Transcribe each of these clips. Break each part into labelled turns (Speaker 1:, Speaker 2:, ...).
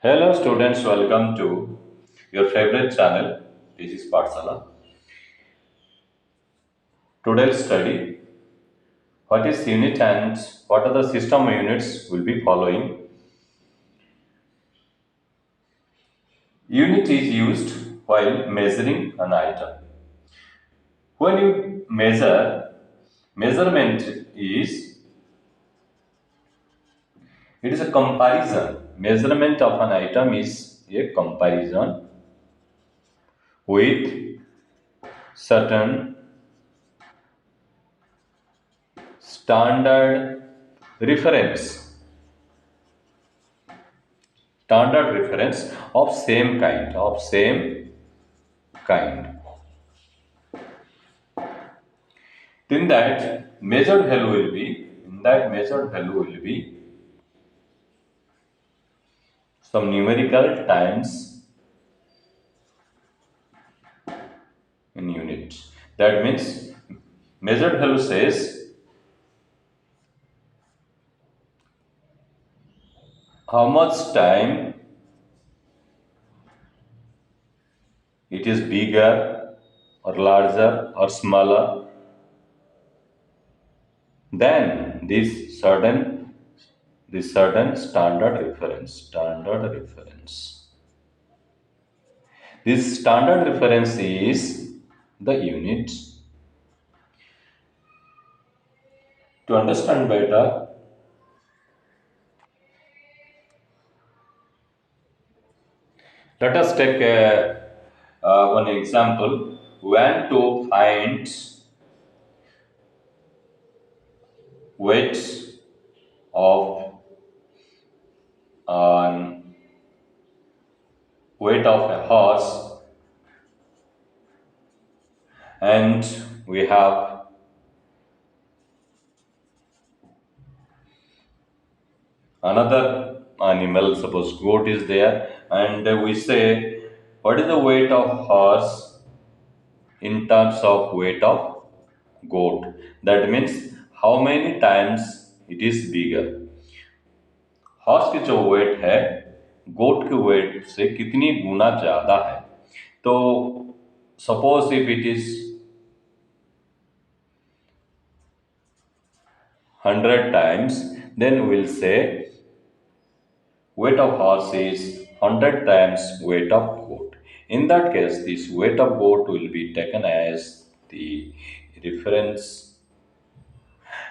Speaker 1: Hello students, welcome to your favorite channel. This is Patsala. Today's study, what is unit and what are the system units will be following. Unit is used while measuring an item. When you measure, measurement is, it is a comparison. Measurement of an item is a comparison with certain standard reference of same kind. Then that measured value will be in that measured value will be some numerical times in unit. That means measured value says how much time it is bigger or larger or smaller than this certain standard reference. This standard reference is the unit. To understand better, let us take one example. When to find weight of um, weight of a horse, and we have another animal, suppose goat is there, and we say what is the weight of horse in terms of weight of goat. That means how many times it is bigger. Horse की जो wait है गोट के wait से कितनी गुना ज़्यादा है. तो suppose if it is 100 times, then we will say weight of horse is 100 times weight of goat. In that case, this weight of goat will be taken as the reference,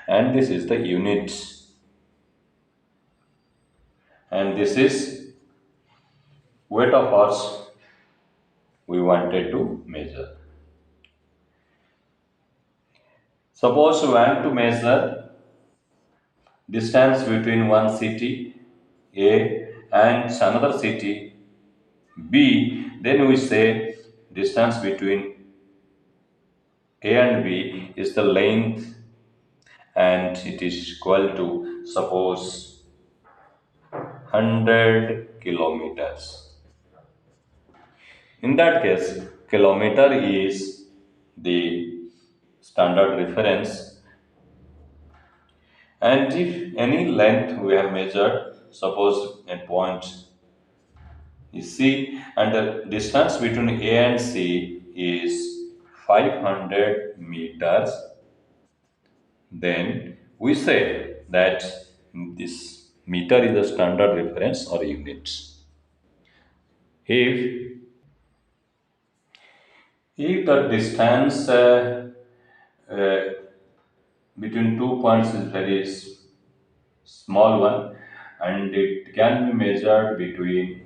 Speaker 1: and this is the unit, and this is weight of horse we wanted to measure. Suppose we want to measure distance between one city A and another city B, then we say distance between A and B is the length, and it is equal to suppose 100 kilometers. In that case, kilometer is the standard reference, and if any length we have measured, suppose a point is C, and the distance between A and C is 500 meters, then we say that this meter is the standard reference or unit. If the distance uh, between 2 points is very small one, and it can be measured between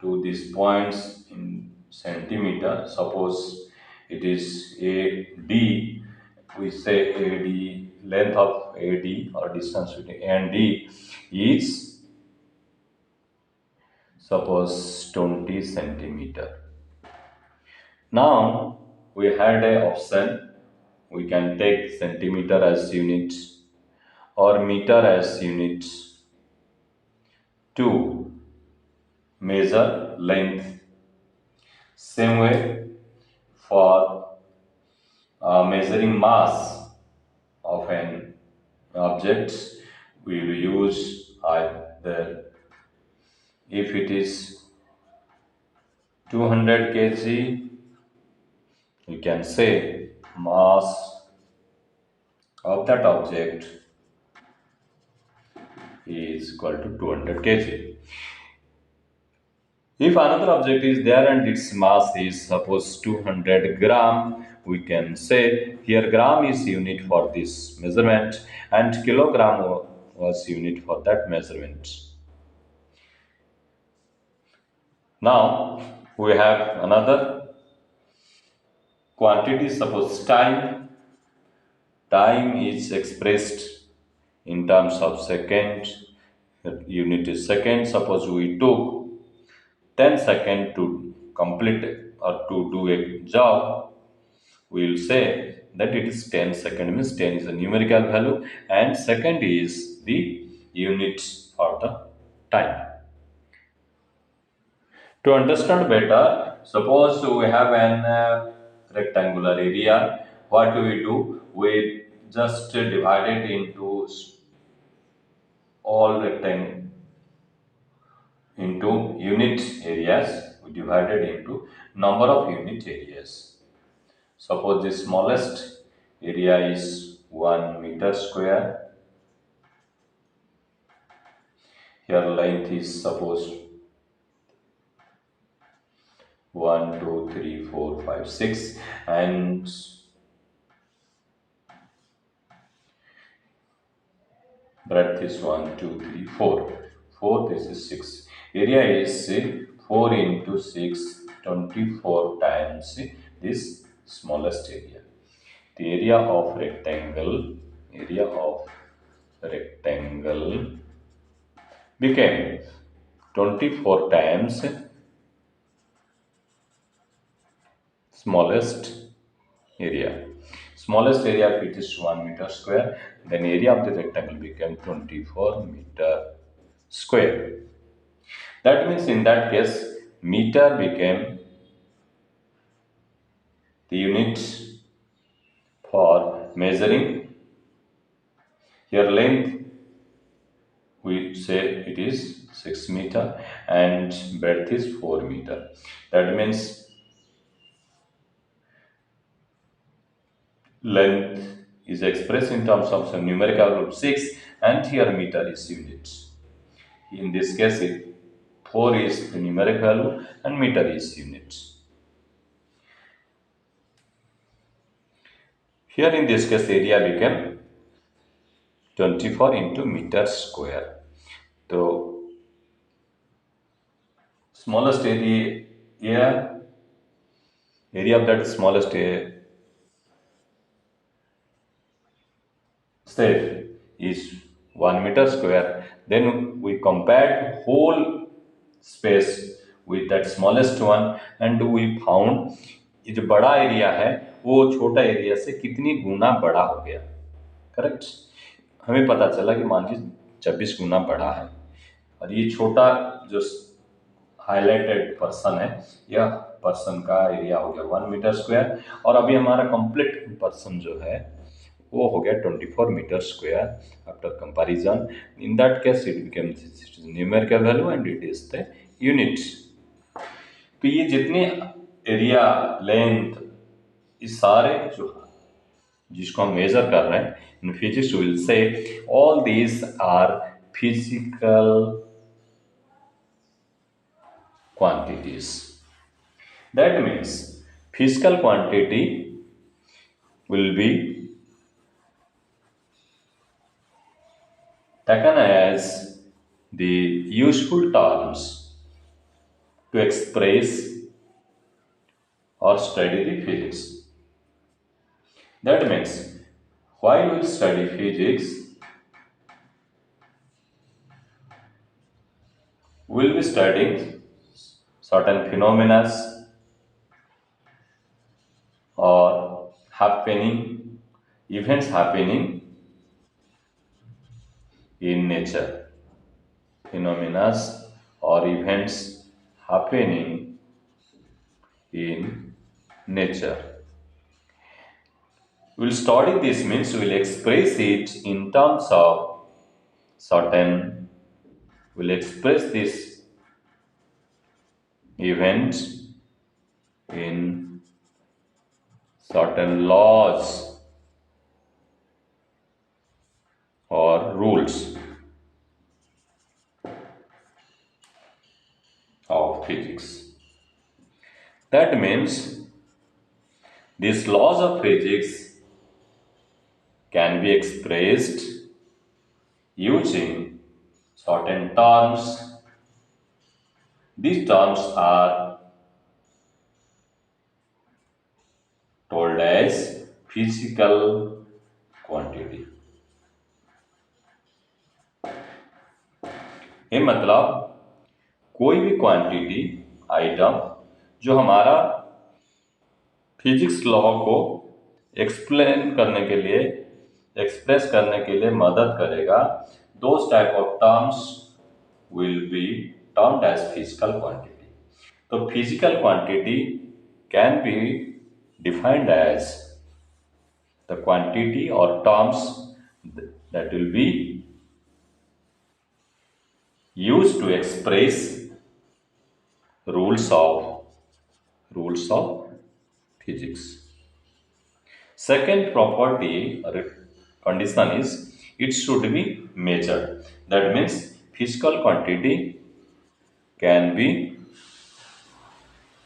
Speaker 1: to these points in centimeter. Suppose it is AD, we say AD, length of AD or distance between A and D is suppose 20 centimeter. Now we had a option, we can take centimeter as unit or meter as unit to measure length. Same way for measuring mass of an object, we will use either If it is 200 kg, we can say mass of that object is equal to 200 kg. If another object is there and its mass is suppose 200 gram, we can say here gram is unit for this measurement and kilogram was unit for that measurement. Now we have another quantity, suppose time. Time is expressed in terms of second, unit is second. Suppose we took 10 seconds to complete or to do a job, we will say that it is 10 second, means 10 is a numerical value and second is the unit for the time. To understand better, suppose we have an rectangular area. What do? We just divide it into all rectangle into unit areas. We divided into number of unit areas. Suppose the smallest area is 1 meter square. Here length is suppose 1, 2, 3, 4, 5, 6, and breadth is 1, 2, 3, 4. 4, this is 6. Area is 4 into 6, 24 times this smallest area. The area of rectangle became 24 times smallest area. Smallest area of it is 1 meter square. Then area of the rectangle became 24 meter square. That means in that case, meter became the unit for measuring. Here length, we say it is 6 meter and breadth is 4 meter. That means length is expressed in terms of some numerical group 6 and here meter is units. In this case, 4 is the numeric value and meter is units. Here in this case, area became 24 into meter square. So, smallest area of that smallest state is 1 meter square. Then we compared whole space with that smallest one and we found ये जो बड़ा area है वो छोटा area से कितनी गुना बड़ा हो गया. करेक्ट. हमें पता चला कि मान लीजिए 26 गुना बड़ा है और ये छोटा जो हाईलाइटेड पर्सन है यह पर्सन का एरिया हो गया 1 मीटर स्क्वायर और अभी हमारा कंप्लीट पर्सन जो है वो हो गया 24 metre square after comparison. In that case it become numerical value and it is the unit. तो ये जितने एरिया लेंथ इस सारे जो जिसको हम मेजर कर रहे हैं in physics will say all these are physical quantities. That means physical quantity will be taken as the useful terms to express or study the physics. That means while we study physics, we will be studying certain phenomena or events happening in nature. Phenomena or events happening in nature. We'll study this means we'll express it in terms of certain, we'll express this event in certain laws or rules of physics. That means these laws of physics can be expressed using certain terms. These terms are told as physical quantity. ये मतलब कोई भी quantity item जो हमारा physics law को explain करने के लिए एक्सप्रेस करने के लिए मदद करेगा, those type of terms will be termed as physical quantity. तो physical quantity can be defined as the quantity or terms that will be used to express rules of physics. Second property or condition is it should be measured. That means physical quantity can be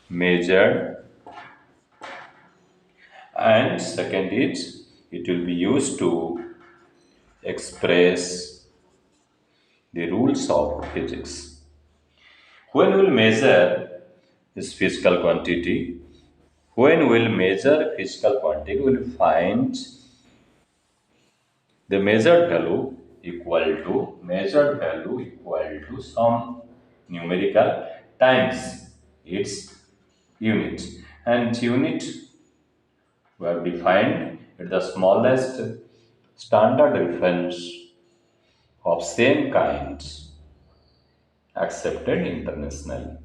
Speaker 1: measured, and second is it will be used to express the rules of physics. When we will measure this physical quantity, when we will measure physical quantity, we will find the measured value equal to some numerical times its unit, and unit were defined at the smallest standard reference of same kind accepted internationally.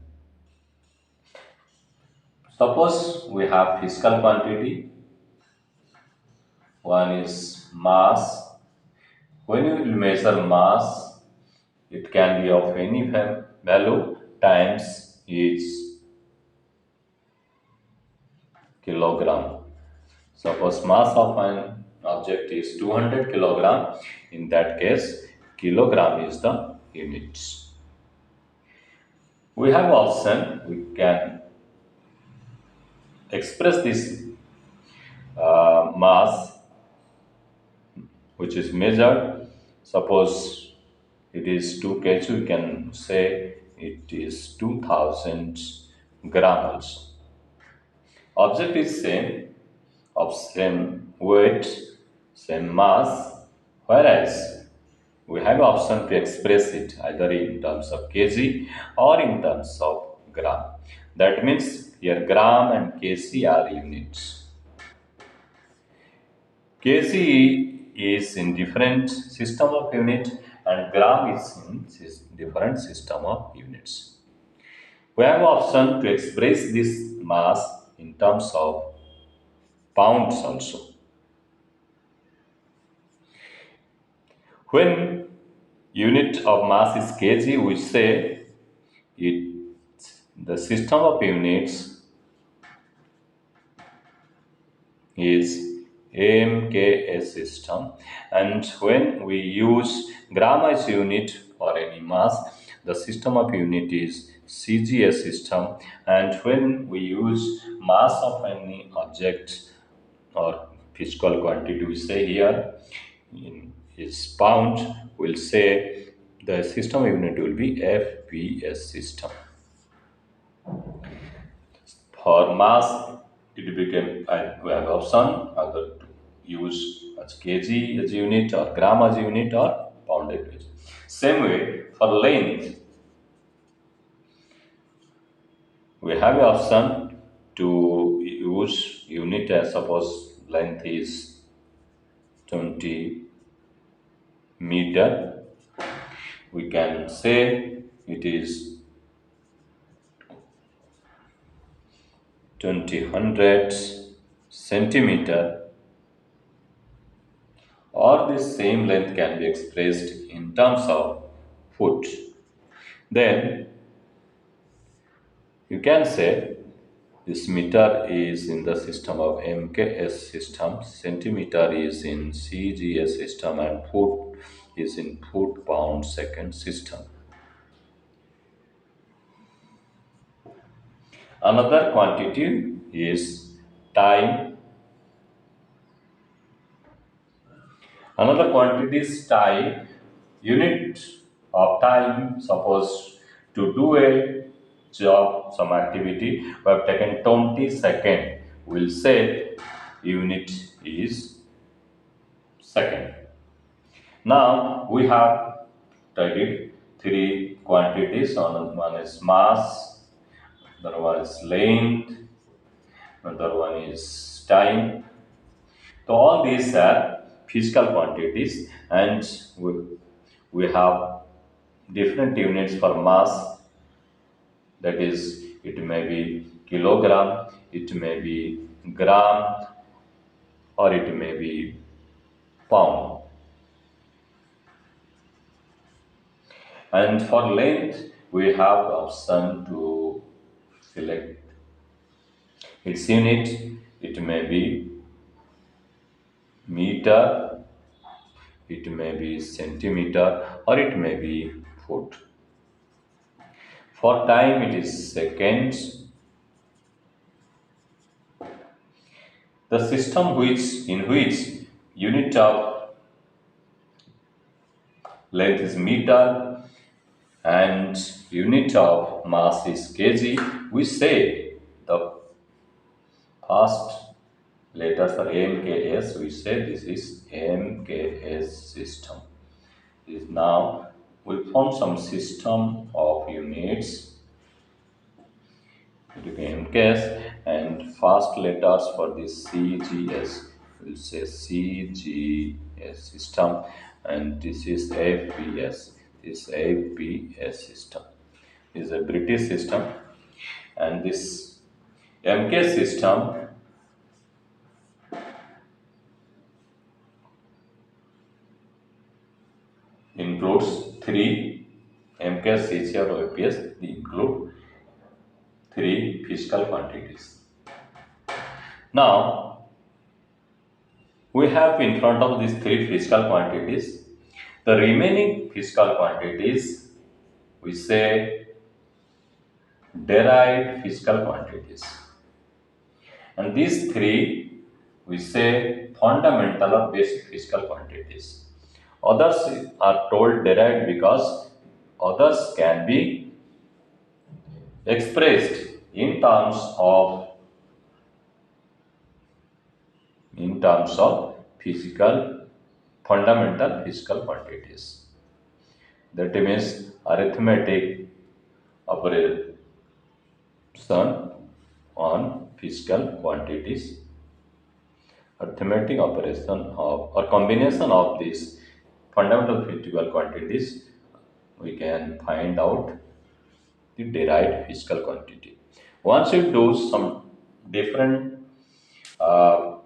Speaker 1: Suppose we have physical quantity, one is mass. When you measure mass, it can be of any value times is kilogram. Suppose mass of an object is 200 kilogram. In that case, kilogram is the unit. We have option. We can express this mass which is measured. Suppose it is 2 kg, we can say it is 2000 grams. Object is same, of same weight, same mass, whereas we have option to express it either in terms of kg or in terms of gram. That means here gram and kg are units. kg is in different system of unit and gram is in different system of units. We have option to express this mass in terms of pounds also. When unit of mass is kg, we say it the system of units is MKS system, and when we use gram as unit for any mass, the system of unit is CGS system, and when we use mass of any object or physical quantity, we say here in is pound, we'll say the system unit will be FPS system. For mass, it became we have option either to use as kg as unit or gram as unit or pound as unit. Same way for length, we have the option to use unit as suppose length is 20 meter. We can say it is 20 centimeter, or this same length can be expressed in terms of foot. Then You can say this meter is in the system of MKS system, centimeter is in CGS system, and foot is in foot pound second system. Another quantity is time. Another quantity is time. Unit of time, suppose to do a job, some activity, we have taken 20 seconds. We'll say unit is second. Now we have studied three quantities. One is mass, another one is length, another one is time. So all these are physical quantities, and we have different units for mass. That is, it may be kilogram, it may be gram, or it may be pound. And for length, we have the option to select its unit. It may be meter, it may be centimeter, or it may be foot. For time, it is seconds. The system in which unit of length is meter and unit of mass is kg, we say the first letters are MKS. We say this is MKS system. Is now we form some system of units to be MKS, and first letters for this CGS. We'll say CGS system, and this is FPS. This FPS system is a British system, and this MK system includes three MK, CG or OPS. They include three physical quantities. Now we have in front of these three physical quantities the remaining physical quantities. We say derived physical quantities, and these three we say fundamental or basic physical quantities. Others are told derived because others can be expressed in terms of physical fundamental physical quantities. That means arithmetic operation on physical quantities. Arithmetic operation of or combination of these fundamental physical quantities, we can find out the derived physical quantity. Once you do some different uh,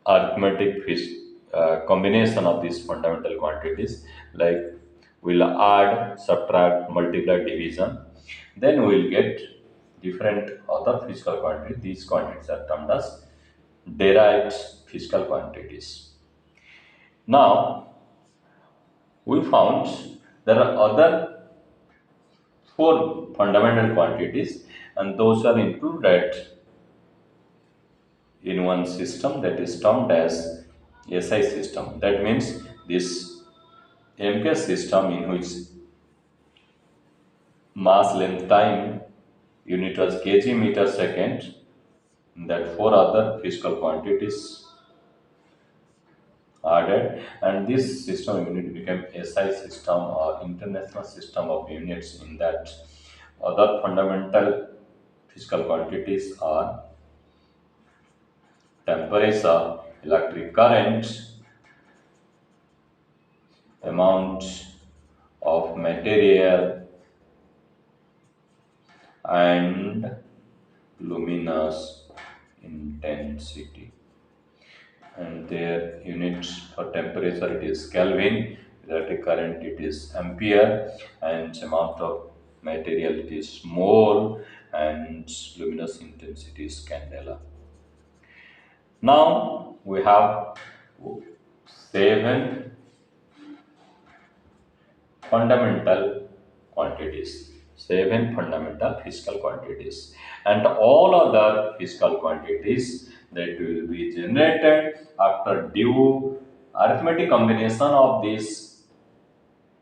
Speaker 1: arithmetic combination of these fundamental quantities, like we'll add, subtract, multiply, division, then we'll get different other physical quantities. These quantities are termed as derived physical quantities. Now we found there are other four fundamental quantities, and those are included in one system that is termed as SI system. That means this MK system in which mass, length, time unit was kg meter second, that four other physical quantities added, and this system unit became SI system or international system of units. In that, other fundamental physical quantities are temperature, electric current, amount of material, and luminous intensity. And their units for temperature it is Kelvin, electric current it is ampere, and amount of material it is mole, and luminous intensity is candela. Now we have seven fundamental quantities. Seven fundamental physical quantities, and all other physical quantities that will be generated after due arithmetic combination of these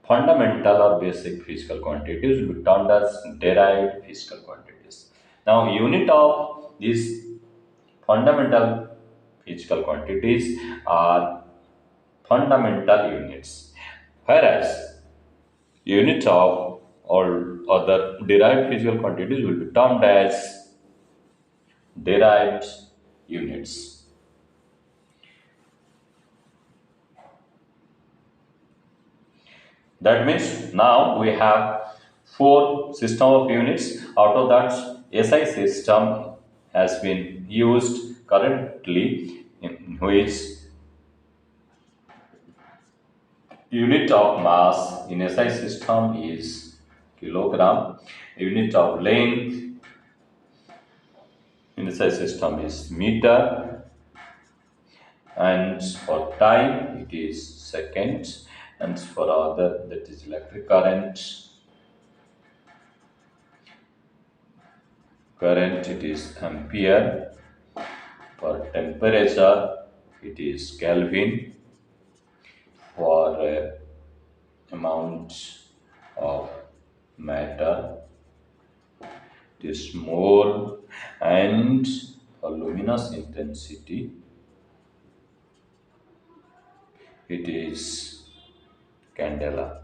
Speaker 1: fundamental or basic physical quantities will be termed as derived physical quantities. Now, unit of these fundamental physical quantities are fundamental units, whereas unit of or other derived physical quantities will be termed as derived units. That means now we have four system of units. Out of that, SI system has been used currently, in which unit of mass in SI system is kilogram. Unit of length in SI system is meter, and for time it is second, and for other, that is electric current it is ampere. For temperature it is Kelvin. For amount of matter it is mole, and for luminous intensity it is candela.